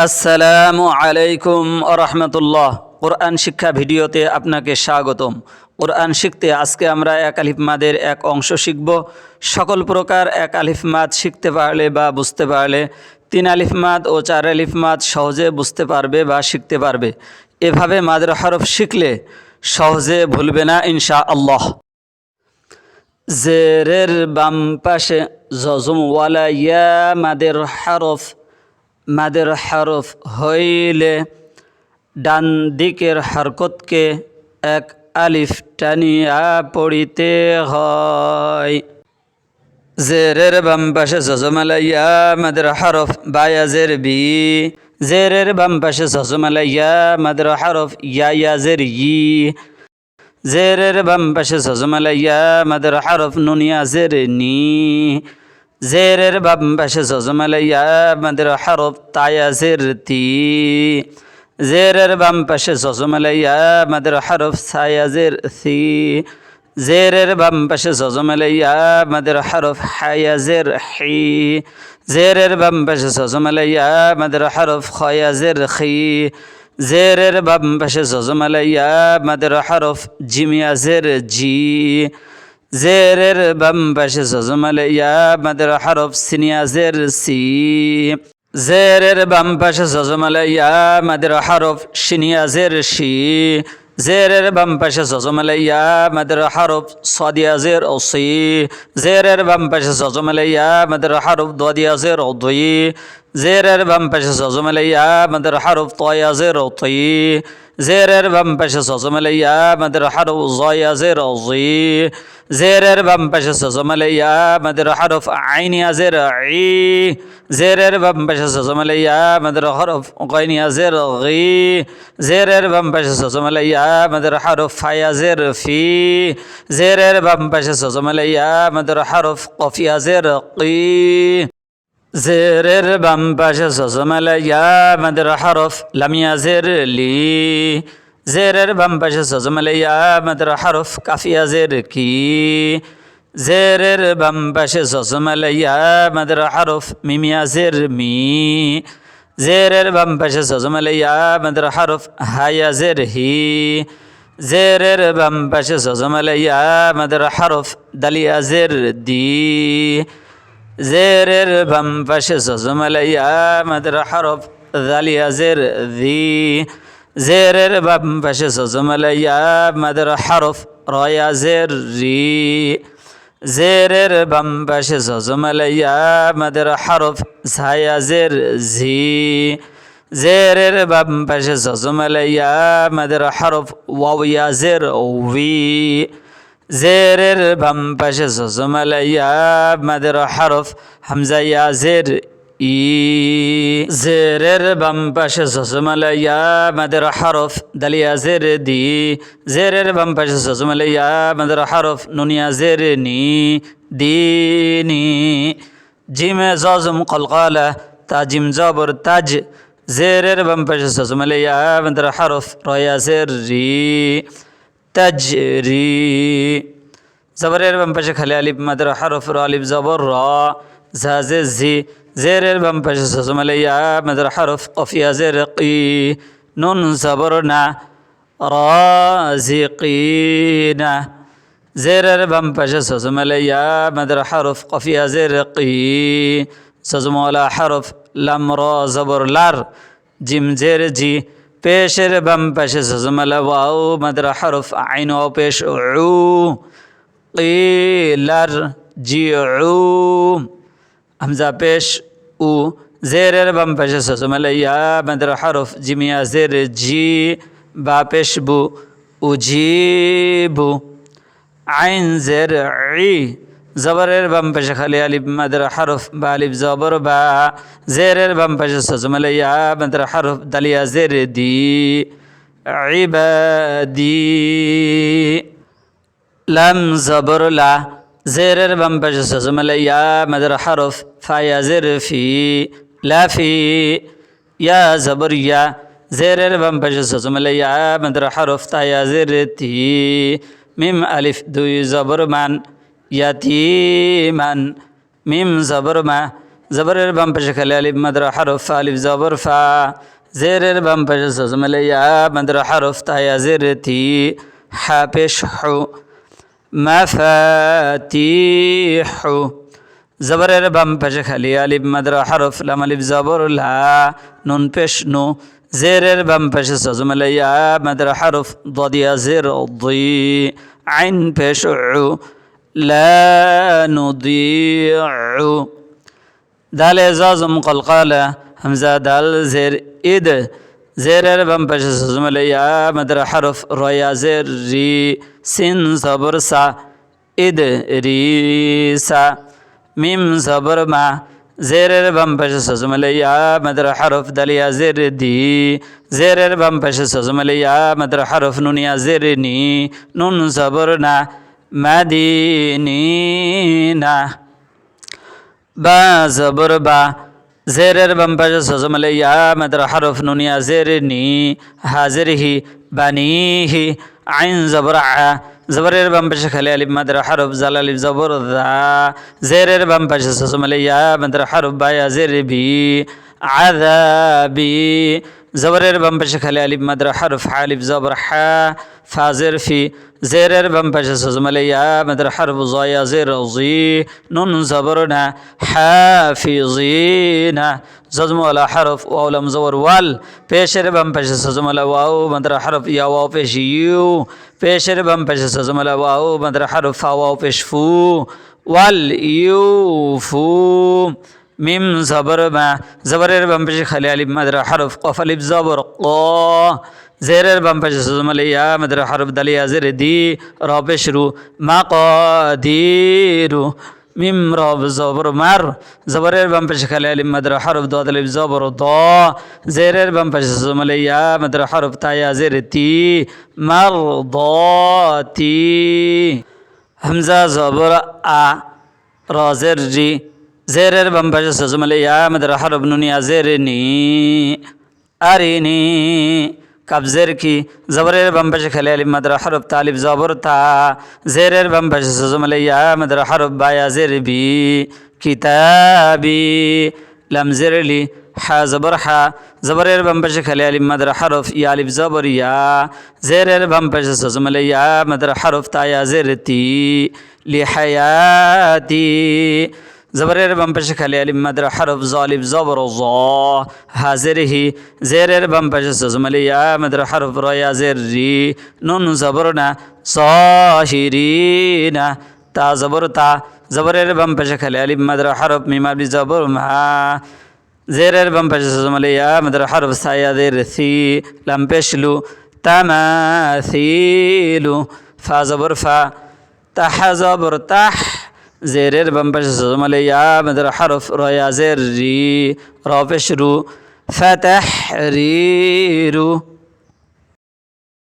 আসসালামু আলাইকুম আরহামতুল্লাহ। কোরআন শিক্ষা ভিডিওতে আপনাকে স্বাগতম। কোরআন শিখতে আজকে আমরা এক আলিফ মাদের এক অংশ শিখব। সকল প্রকার এক আলিফ মাদ শিখতে পারলে বা বুঝতে পারলে তিন আলিফ মাদ ও চার আলিফ মাদ সহজে বুঝতে পারবে বা শিখতে পারবে। এভাবে মাদের হরফ শিখলে সহজে ভুলবে না ইনশাআল্লাহ। জেরের বাম পাশে জজমওয়ালা ইয়া মাদের হরফ হইলে ডান দিকের হরকতকে এক আলিফ টানিয়া পড়িতে হয়। জেরের বাম পাশে জজমালা ইয়া মাদের হরফ বায়া জের বি। জেরের বাম পাশে জজমালা ইয়া মাদের হরফ ইয়া জের ই। জেরের বাম পাশে জজমালা ইয়া মাদের হরফ নুনিয়া জের নি। জেরের বাম পাশে জজমালা ইয়া মাদের হরফ তায়া জের তি। জেরের বাম পাশে জজমালা ইয়া মাদের হরফ ছায়া জের সি। জেরের বাম পাশে জজমালা ইয়া মাদের হরফ হায়া জের হি। জেরের বাম পাশে জজমালা ইয়া মাদের হরফ খয়া জের খি। জেরের বাম পাশে জজমালা ইয়া মাদের হরফ জিমিয়া জের জি। জেরের বাম পাশে জজমালা ইয়া মাদের হরফ সিনিয়া জের সি। জেরের বাম পাশে জজমালা ইয়া মাদের হরফ শিনিয়া জের শি। জেরের বাম পাশে জজমালা ইয়া মাদের হরফ সাদিয়া জের সি। জেরের বাম পাশে জজমালা ইয়া মাদের হরফ দাদিয়া জের দুই। জেরের বাম পাশে জজমালা ইয়া মাদের হরফ তয়া জের তি। জেরের বাম পাশে জজমালা ইয়া মাদের হরফ জয়া জের জি। জেরের বাম পাশে জজমালা ইয়া মাদের হরফ আইনিয়া জের ই। জেরের বাম পাশে জজমালা ইয়া মাদের হরফ গাইনিয়া জের গি। জেরের বাম পাশে জজমালা ইয়া মাদের হরফ ফায়া জের ফি। জেরের বাম পাশে জজমালা ইয়া মাদের হরফ কফিয়া জের কি। জেরের বাম পাশে জজমালা ইয়া মাদের হরফ লামিয়া জের লি। জেরের বাম পাশে জজমালা ইয়া মাদের হরফ কাফিয়া জের কি। জেরের বাম পাশে জজমালা ইয়া মাদের হরফ মিমিয়া জের মি। জেরের বাম পাশে জজমালা ইয়া মাদের হরফ হায়া জের হি। জেরের বাম পাশে জজমালা ইয়া মাদের হরফ দালিয়া জের দি। জেরের বাম পাশে জজমালা ইয়া মাদের হরফ দালিয়া জের দি। জেরের বাম পাশে জজমালা ইয়া মাদের হরফ রয়া জের রি। জেরের বাম পাশে জজমালা ইয়া মাদের হরফ ছায়া জের ঝি। জেরের বাম পাশে জজমালা ইয়া মাদের হরফ ওয়াউয়া জের উই। জেরের বাম পাশে জজমালা ইয়া মাদের হরফ হামজা ইয়া জের ই। জেরের বাম পাশে জজমালা ইয়া মাদের হরফ দালিয়া জের দি। জেরের বাম পাশে জজমালা ইয়া মাদের হরফ নুনিয়া জের নি দিনি। জিমে জজম কলকালা তাজিম জবর তাজ। জেরের বাম পাশে জজমালা ইয়া মাদের হরফ রয়া জের রি তাজরি। জবরের বাম পাশে খালি আলিফ মাদের হরফ র আলিফ জবর র ঝাজে ঝি। জেরের বাম পাশে জজমালা ইয়া মাদের হরফ কফিয়া জের কি। নুন জবর না রাজিকিনা। জেরের বাম পাশে জজমালা ইয়া মাদের হরফ কফিয়া জের কি। জজমওয়ালা হরফ লাম র জবর লার জিম জের জি। পেশের বাম পাশে জজমালা ওয়াও মাদের হরফ আইন ও পেশ উ কিলার জি উ হামজা পেশ উ। জেরের বাম পাশে জজমালা ইয়া মাদের হরফ জিমিয়া জের জি বা পেশ বু উজিবু। আইন জের ই। জবরের বাম পাশে খালি আলিফ মাদের হরফ বা আলিফ জবর বা। জেরের বাম পাশে জজমালা ইয়া মাদের হরফ দালিয়া জের দি ইবাদি। লাম জবর লা। জেরের বাম পাশে জজমালা ইয়া মাদের হরফ ফায়া জের ফি লাফি। ইয়া জবর ইয়া। জেরের বাম পাশে জজমালা ইয়া মাদের হরফ তায়া জের তি। মিম আলিফ দুই জবর মান ইয়াতিমান। মিম জবর মা। জবরের বাম পাশে খালি আলিফ মাদ্রা হরফ ফা আলিফ জবর ফা জেরের বাম পাশে সজমলে ইয়া মাদ্রা হরফ তায়া জের তি হা পেশ হু মাফাতিহু জবরের বাম পাশে খালি আলিফ মাদ্রা হরফ লাম আলিফ জবর লা নুন পেশ নু জেরের বাম পাশে সজমলে ইয়া মাদ্রা হরফ দদিয়া জের দি আইন পেশ উ লা নুদিউ দালে জাজম কলকালা হামজা দাল জের ইদ জেরের বাম পাশে সজমলে ইয়া মাদ্রা হরফ রয়া জের রি সিন জবর সা ইদ রি সা মিম জবর মা জেরের বাম পাশে সজমলে ইয়া মাদ্রা হরফ দালিয়া জের দি জেরের বাম পাশে সজমলে ইয়া মাদ্রা হরফ নুনিয়া জের নি নুন জবর না মাদিনিনা বা জবর বা জেরের বাম পাশে সজমলে ইয়া মাদ্রা হরফ নুনিয়া জের নি হাজির হি বানিহি আইন জবর আ জবরের বাম পাশে খালি আলিফ মাদ্রা হরফ জাল আলিফ জবর দা জেরের বাম পাশে সজমলে ইয়া মাদ্রা হরফ বায়া জের বি আযাবি জবরের বাম পাশে খালি আলিফ মাদ্রা হরফ আলিফ জবর হা ফাজের ফি জেরের বাম পাশে সজমলে ইয়া মাদ্রা হরফ জয়া জের জি নুন জবর না হাফিজিনা জজম ওয়ালা হরফ ওয়ালাম জবর ওয়াল পেশের বাম পাশে সজমলে ওয়াও মাদ্রা হরফ ইয়া ওয়াও পেশ ইউ পেশের বাম পাশে সজমলে ওয়াও মাদ্রা হরফ ফা ওয়াও পেশ ফু ওয়াল ইউ ফু মিম জবর মা জবরের বাম পাশে খালি আলিফ মাদ্রা হরফ কফ আলিফ জবর ক জেরের বাম পাশে সজমলে ইয়া মাদ্রা হরফ দালিয়া জের দি র পেশ রু মাকাদিরু মিম রব জবর মার জবরের বাম পাশে খালি আলিফ মাদ্রা হরফ দাদ আলিফ জবর দ জেরের বাম পাশে সজমলে ইয়া মাদ্রা হরফ তায়া জের তি মার তি হামজা জবর আ র জের রি জেরের বাম পাশে সজমলে ইয়া মাদ্রা হরফ নুনিয়া জের নি আরিনি কাবজের কি জবরের বাম পাশে খালি আলিফ মাদ্রা হরফ তালিফ জবর তা জেরের বাম পাশে সজমলে ইয়া মাদ্রা হরফ বায়া জের বি কিতাবি লাম জের লি হা জবর হা জবরের বাম পাশে খালি আলিফ মাদ্রা হরফ ইয়া আলিফ জবর ইয়া জেরের বাম পাশে সজমলে ইয়া মাদ্রা হরফ তায়া জের তি লিহায়াতি জবরের বাম পাশে খালি আলিফ মাদ্রা হরফ জালিফ জবর জ হাজির হি জেরের বাম পাশে সজমলে ইয়া মাদ্রা হরফ রয়া জের রি নুন জবর না সাহিরিনা তা জবর তা জবরের বাম পাশে খালি আলিফ মাদ্রা হরফ মিম আলিফ জবর মা জেরের বাম পাশে সজমলে ইয়া মাদ্রা হরফ সায়া জের সি লাম পেশলু তামাসিলু ফা জবর ফা তাহা জবর তাহ জেরের বাম পাশে সজমলে ইয়া মাদ্রা হরফ রয়া জের রি র পেশ রু ফাতাহরিরু